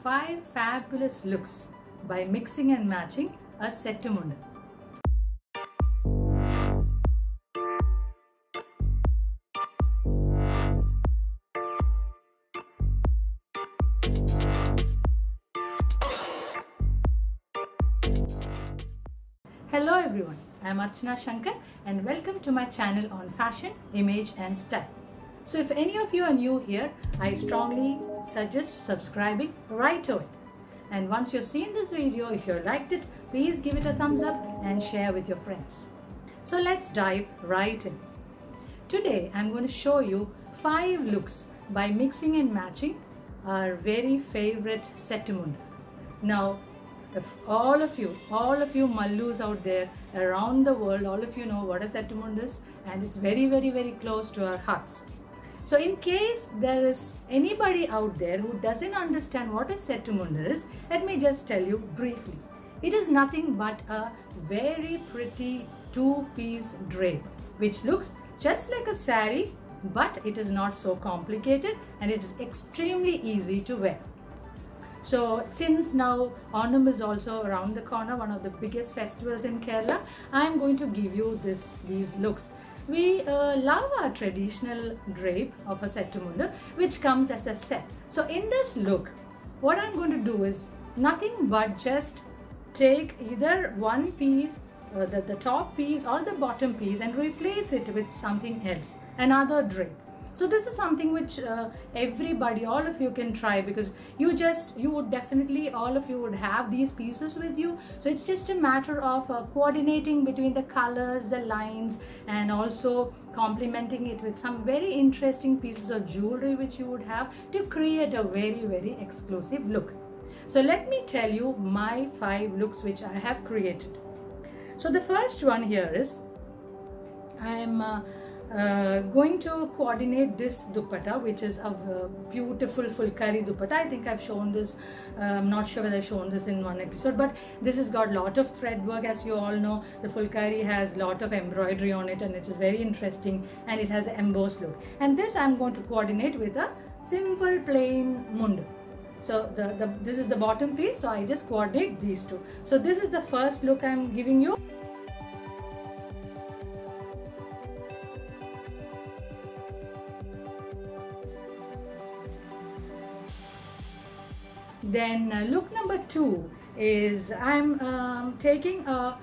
5 fabulous looks by mixing and matching a settumunda. Hello everyone, I am Archana Shankar and welcome to my channel on fashion, image and style. So if any of you are new here, I strongly suggest subscribing right away. And once you've seen this video, if you liked it, please give it a thumbs up and share with your friends. So let's dive right in. Today I'm going to show you 5 looks by mixing and matching our very favorite settumunda. Now, if all of you Mallus out there around the world, all of you know what a settumunda is, and it's very close to our hearts. So in case there is anybody out there who doesn't understand what a settumunda is, let me just tell you briefly. It is nothing but a very pretty 2-piece drape which looks just like a sari, but it is not so complicated and it is extremely easy to wear. So since now Onam is also around the corner, one of the biggest festivals in Kerala, I am going to give you these looks. We love our traditional drape of a settumunda which comes as a set. So in this look, what I'm going to do is nothing but just take either one piece, the top piece or the bottom piece, and replace it with something else, another drape. So this is something which everybody, all of you can try, because you would definitely, all of you would have these pieces with you. So it's just a matter of coordinating between the colors, the lines, and also complementing it with some very interesting pieces of jewelry which you would have to create a very exclusive look. So let me tell you my 5 looks which I have created. So the first one here is, I am going to coordinate this dupatta, which is a beautiful fulkari dupatta. I think I've shown this, I'm not sure whether I've shown this in one episode, but this has got lot of thread work. As you all know, the fulkari has lot of embroidery on it and it is very interesting, and it has an embossed look. And this I'm going to coordinate with a simple plain munda. So this is the bottom piece, so I just coordinate these two. So this is the first look I'm giving you. Then look number 2 is I'm taking a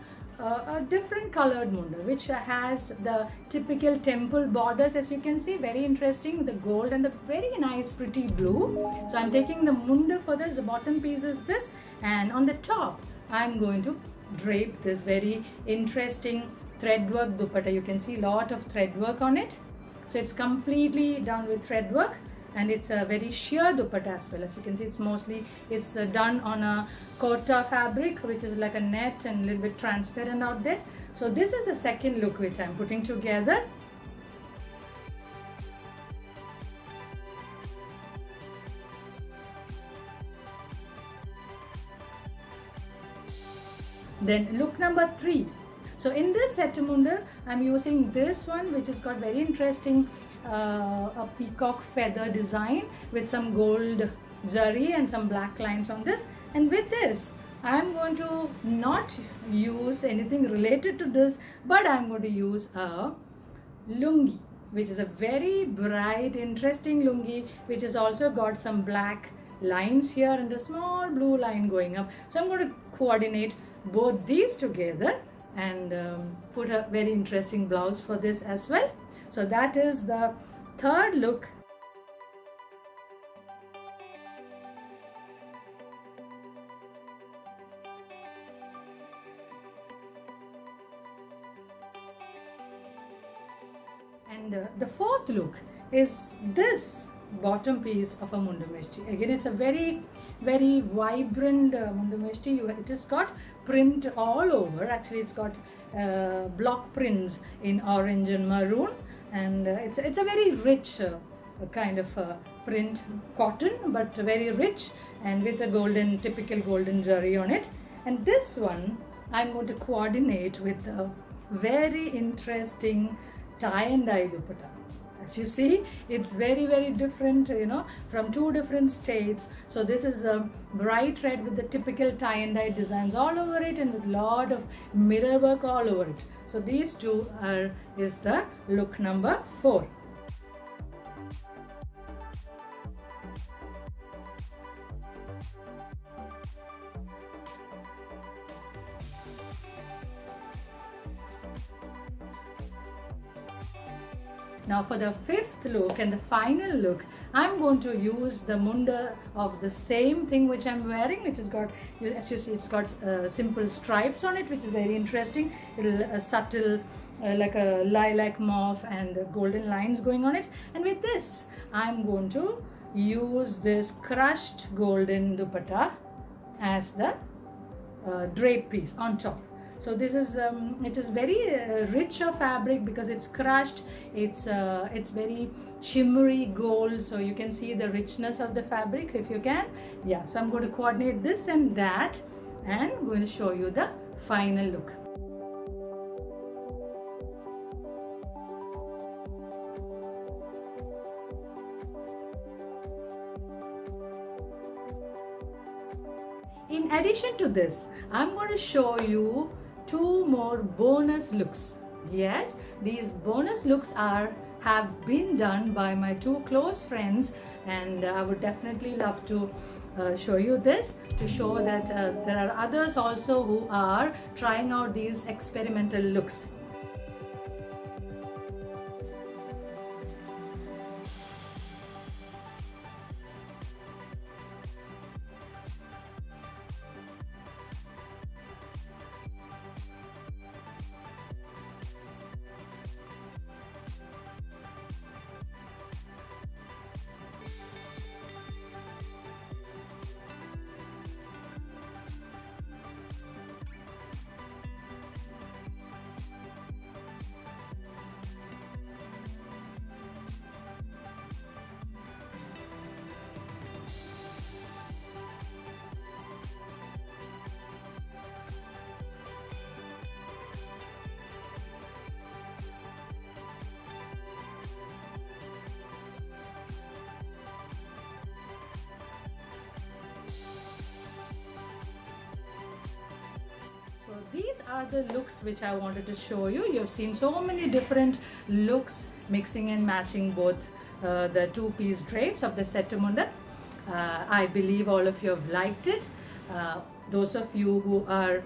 different colored munda which has the typical temple borders, as you can see, very interesting, the gold and the very nice pretty blue. So I'm taking the munda for this, the bottom piece is this, and on the top I'm going to drape this very interesting thread work dupatta. You can see lot of thread work on it. So it's completely done with thread work. And it's a very sheer dupatta as well. As you can see, it's done on a kota fabric, which is like a net and a little bit transparent out there. So this is the second look which I'm putting together. Then look number 3. So in this settumunda, I'm using this one which has got very interesting a peacock feather design with some gold zari and some black lines on this. And with this, I'm going to not use anything related to this, but I'm going to use a lungi, which is a very bright, interesting lungi, which has also got some black lines here and a small blue line going up. So I'm going to coordinate both these together and put a very interesting blouse for this as well. So that is the third look. And the fourth look is this bottom piece of a Munda Meshti. Again, it's a very vibrant Munda Meshti. It has got print all over. Actually, it's got block prints in orange and maroon, and it's a very rich kind of print cotton, but very rich and with a typical golden zari on it. And this one I'm going to coordinate with a very interesting tie and dye dupatta. As you see, it's very different, you know, from two different states. So this is a bright red with the typical tie and dye designs all over it, and with lot of mirror work all over it. So these two is the look number 4. Now for the 5th look and the final look, I'm going to use the munda of the same thing which I'm wearing, which has got, as you see, it's got simple stripes on it, which is very interesting. A subtle like a lilac mauve and golden lines going on it. And with this, I'm going to use this crushed golden dupatta as the drape piece on top. So this is it is very rich of fabric because it's crushed. It's very shimmery gold, so you can see the richness of the fabric if you can. Yeah, so I'm going to coordinate this and that, and I'm going to show you the final look. In addition to this, I'm going to show you 2 more bonus looks. Yes, these bonus looks have been done by my 2 close friends, and I would definitely love to show you this to show that there are others also who are trying out these experimental looks. So these are the looks which I wanted to show you. You've seen so many different looks, mixing and matching both the 2-piece drapes of the Settu Munda. I believe all of you have liked it. Those of you who are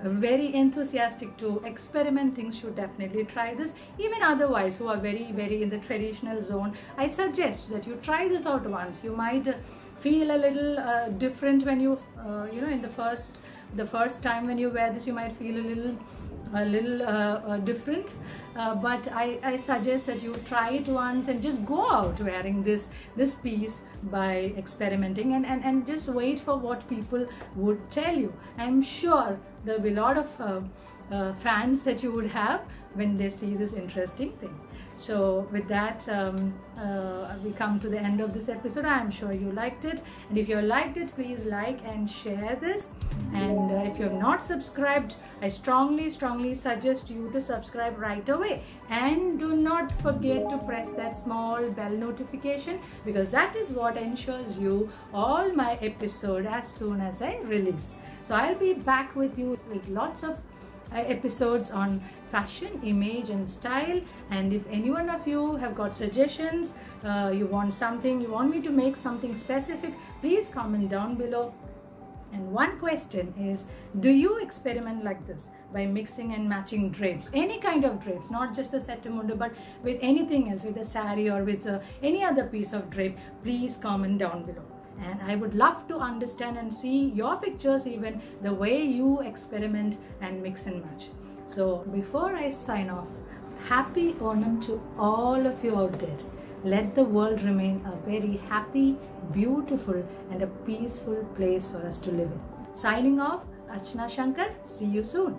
very enthusiastic to experiment things should definitely try this. Even otherwise, who are very in the traditional zone, I suggest that you try this out once. You might feel a little different when you you know, in the first time when you wear this, you might feel a little different, but I suggest that you try it once and just go out wearing this piece by experimenting, and just wait for what people would tell you. I'm sure there'll be a lot of fans that you would have when they see this interesting thing. So with that, we come to the end of this episode. I'm sure you liked it, and if you liked it, please like and share this. And if you have not subscribed, I strongly suggest you to subscribe right away, and do not forget to press that small bell notification, because that is what ensures you all my episode as soon as I release. So I'll be back with you with lots of episodes on fashion, image and style. And if any one of you have got suggestions, you want me to make something specific, please comment down below. And one question is, do you experiment like this by mixing and matching drapes, any kind of drapes, not just a Settu Munda, but with anything else, with a sari or with any other piece of drape? Please comment down below. And I would love to understand and see your pictures, even the way you experiment and mix and match. So before I sign off, happy Onam to all of you out there. Let the world remain a very happy, beautiful and a peaceful place for us to live in. Signing off, Archana Shankar. See you soon.